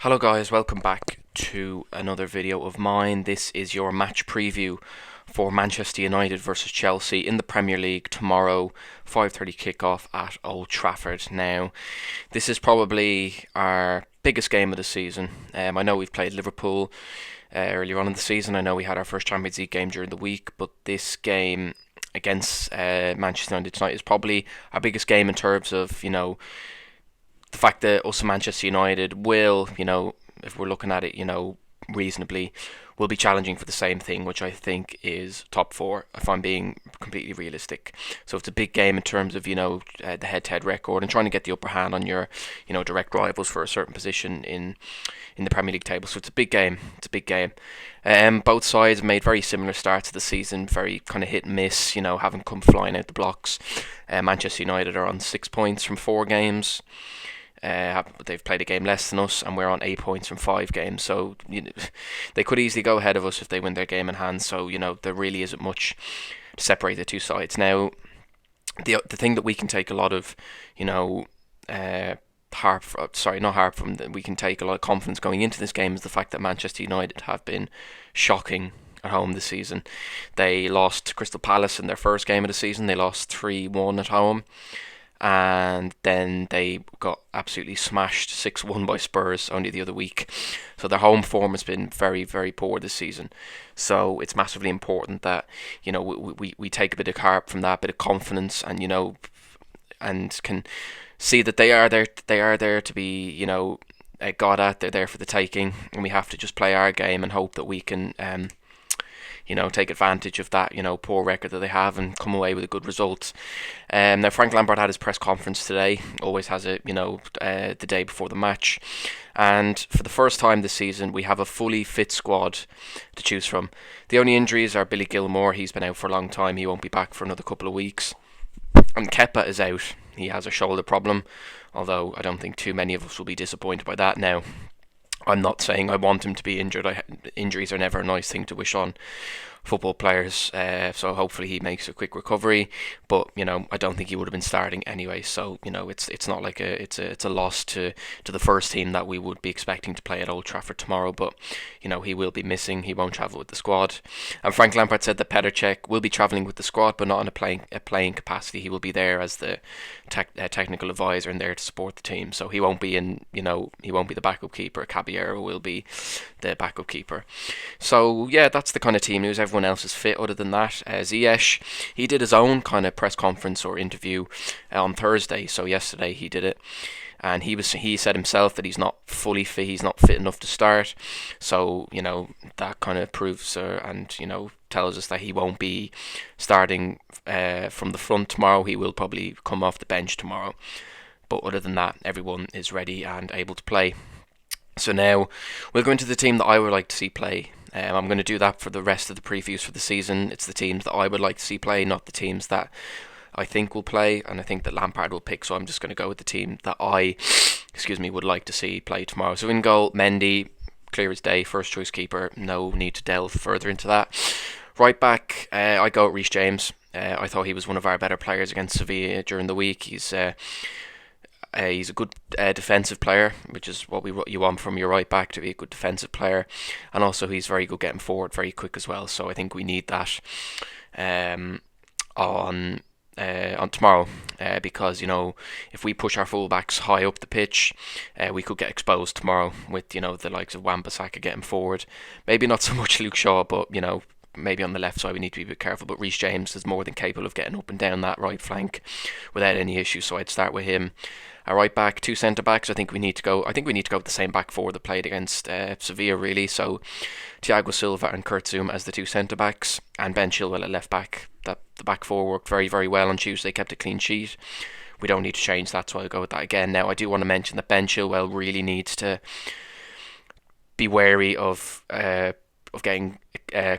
Hello guys, welcome back to another video of mine. This is your match preview for Manchester United versus Chelsea in the Premier League tomorrow, 5:30 kickoff at Old Trafford. Now, this is probably our biggest game of the season. I know we've played Liverpool earlier on in the season. I know we had our first Champions League game during the week, but this game against Manchester United tonight is probably our biggest game in terms of, the fact that us Manchester United will, if we're looking at it, reasonably, will be challenging for the same thing, which I think is top four, if I'm being completely realistic. So it's a big game in terms of, the head-to-head record and trying to get the upper hand on your, direct rivals for a certain position in the Premier League table. So it's a big game. It's a big game. Both sides made very similar starts to the season, very kind of hit and miss, haven't come flying out the blocks. Manchester United are on 6 points from 4 games. They've played a game less than us, and we're on 8 points from 5 games. So they could easily go ahead of us if they win their game in hand. So there really isn't much to separate the two sides. Now, the thing that we can take a lot of, we can take a lot of confidence going into this game is the fact that Manchester United have been shocking at home this season. They lost to Crystal Palace in their first game of the season. They lost 3-1 at home. And then they got absolutely smashed 6-1 by Spurs only the other week. So their home form has been very, very poor this season. So it's massively important that, we take a bit of heart from that, bit of confidence, and, and can see that they are there to be, got at. They're there for the taking, and we have to just play our game and hope that we can take advantage of that, poor record that they have and come away with a good result. Now, Frank Lampard had his press conference today, always has it, the day before the match. And for the first time this season, we have a fully fit squad to choose from. The only injuries are Billy Gilmour. He's been out for a long time. He won't be back for another couple of weeks. And Kepa is out. He has a shoulder problem, although I don't think too many of us will be disappointed by that now. I'm not saying I want him to be injured. Injuries are never a nice thing to wish on football players. So hopefully he makes a quick recovery. But I don't think he would have been starting anyway. So it's not like it's a loss to the first team that we would be expecting to play at Old Trafford tomorrow. But he will be missing. He won't travel with the squad. And Frank Lampard said that Petr Cech will be travelling with the squad, but not in a playing capacity. He will be there as the technical advisor and there to support the team. So he won't be he won't be the backup keeper. Caballero will be the backup keeper. So yeah, that's the kind of team news. Everyone else is fit other than that. Ziyech, he did his own kind of press conference or interview on Thursday. So yesterday he did it. And he said himself that he's not fully fit, he's not fit enough to start. So, that kind of proves and, tells us that he won't be starting from the front tomorrow. He will probably come off the bench tomorrow. But other than that, everyone is ready and able to play. So now we'll go into the team that I would like to see play. I'm going to do that for the rest of the previews for the season. It's the teams that I would like to see play, not the teams that I think will play, and I think that Lampard will pick. So I'm just going to go with the team that I, would like to see play tomorrow. So in goal, Mendy, clear as day, first choice keeper. No need to delve further into that. Right back, I go with Reece James. I thought he was one of our better players against Sevilla during the week. He's a good defensive player, which is what you want from your right back, to be a good defensive player, and also he's very good getting forward, very quick as well. So I think we need that on tomorrow, because if we push our fullbacks high up the pitch, we could get exposed tomorrow with the likes of Wan-Bissaka getting forward. Maybe not so much Luke Shaw, but maybe on the left side we need to be a bit careful. But Reece James is more than capable of getting up and down that right flank without any issue. So I'd start with him. A right back, two centre backs. I think we need to go with the same back four that played against Sevilla, really. So Thiago Silva and Kurt Zouma as the two centre backs, and Ben Chilwell at left back. The back four worked very, very well on Tuesday. Kept a clean sheet. We don't need to change that, so I'll go with that again. Now I do want to mention that Ben Chilwell really needs to be wary of getting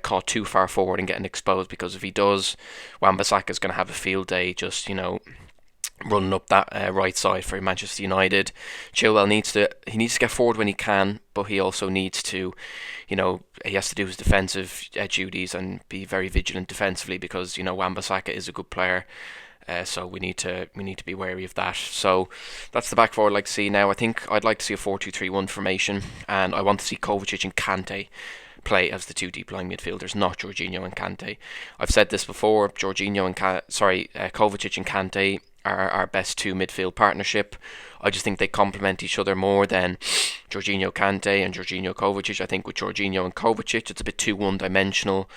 caught too far forward and getting exposed, because if he does, Wan-Bissaka is going to have a field day. Just running up that right side for Manchester United. Chilwell needs to get forward when he can, but he also needs to, he has to do his defensive duties and be very vigilant defensively, because Wan-Bissaka is a good player. So we need to be wary of that. So that's the back four I'd like to see. Now I think I'd like to see a 4-2-3-1 formation, and I want to see Kovacic and Kante play as the two deep lying midfielders, not Jorginho and Kante. I've said this before. Kovacic and Kante are our best two midfield partnership. I just think they complement each other more than Jorginho Kante and Jorginho Kovacic. I think with Jorginho and Kovacic, it's a bit too one-dimensional.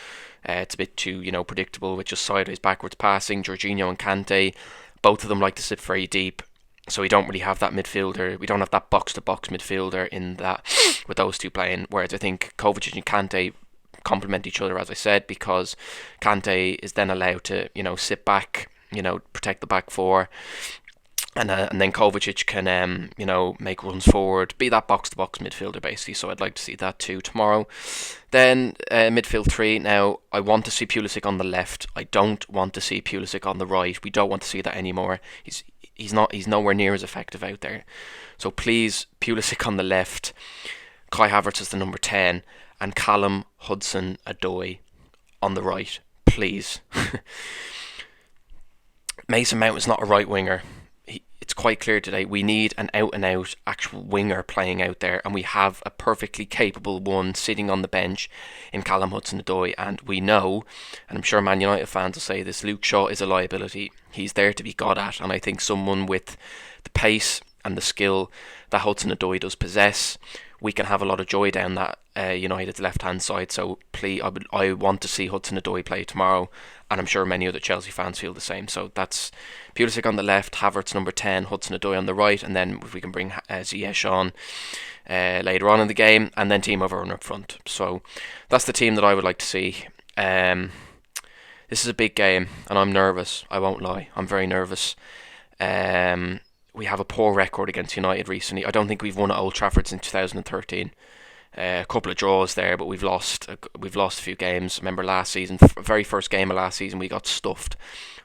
It's a bit too, predictable with just sideways, backwards passing. Jorginho and Kante, both of them like to sit very deep, so we don't really have that midfielder. We don't have that box-to-box midfielder in that with those two playing. Whereas I think Kovacic and Kante complement each other, as I said, because Kante is then allowed to, sit back, protect the back four. And then Kovacic can, make runs forward, be that box-to-box midfielder, basically. So I'd like to see that too tomorrow. Then midfield three. Now, I want to see Pulisic on the left. I don't want to see Pulisic on the right. We don't want to see that anymore. He's nowhere near as effective out there. So please, Pulisic on the left, Kai Havertz is the number 10, and Callum Hudson-Odoi on the right. Please. Mason Mount is not a right winger. It's quite clear today we need an out-and-out actual winger playing out there, and we have a perfectly capable one sitting on the bench in Callum Hudson-Odoi, and we know, and I'm sure Man United fans will say this, Luke Shaw is a liability. He's there to be got at, and I think someone with the pace and the skill that Hudson-Odoi does possess, we can have a lot of joy down that United's left-hand side. So please, I want to see Hudson-Odoi play tomorrow, and I'm sure many other Chelsea fans feel the same. So that's Pulisic on the left, Havertz number 10, Hudson-Odoi on the right, and then if we can bring Ziyech on later on in the game, and then Timo Werner up front. So that's the team that I would like to see. This is a big game, and I'm nervous. I won't lie, I'm very nervous. We have a poor record against United recently. I don't think we've won at Old Trafford since 2013. A couple of draws there, but we've lost a few games. Remember last season, very first game of last season, we got stuffed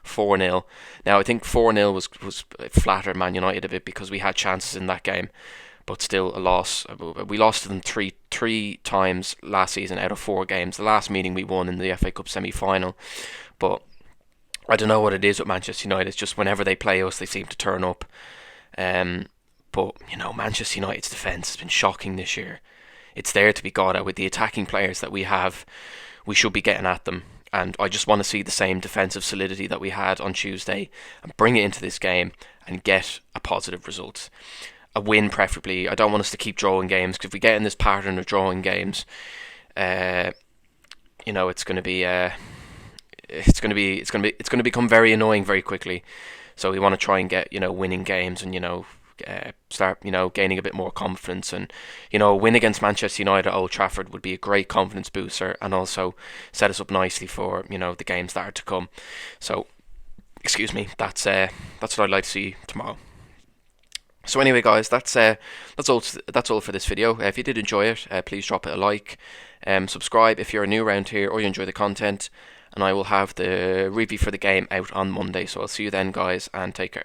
4-0. Now I think 4-0 was flattered Man United a bit because we had chances in that game, but still a loss. We lost to them three times last season out of 4 games. The last meeting we won in the FA Cup semi-final, but I don't know what it is with Manchester United. It's just whenever they play us, they seem to turn up. But Manchester United's defence has been shocking this year. It's there to be got at. With the attacking players that we have, we should be getting at them. And I just want to see the same defensive solidity that we had on Tuesday and bring it into this game and get a positive result. A win preferably. I don't want us to keep drawing games, because if we get in this pattern of drawing games, it's going to become very annoying very quickly. So we want to try and get winning games and start gaining a bit more confidence, and a win against Manchester United at Old Trafford would be a great confidence booster and also set us up nicely for the games that are to come. So excuse me, that's what I'd like to see tomorrow. So anyway, guys, that's all for this video. If you did enjoy it, please drop it a like, subscribe if you're new around here or you enjoy the content, and I will have the review for the game out on Monday. So I'll see you then, guys, and take care.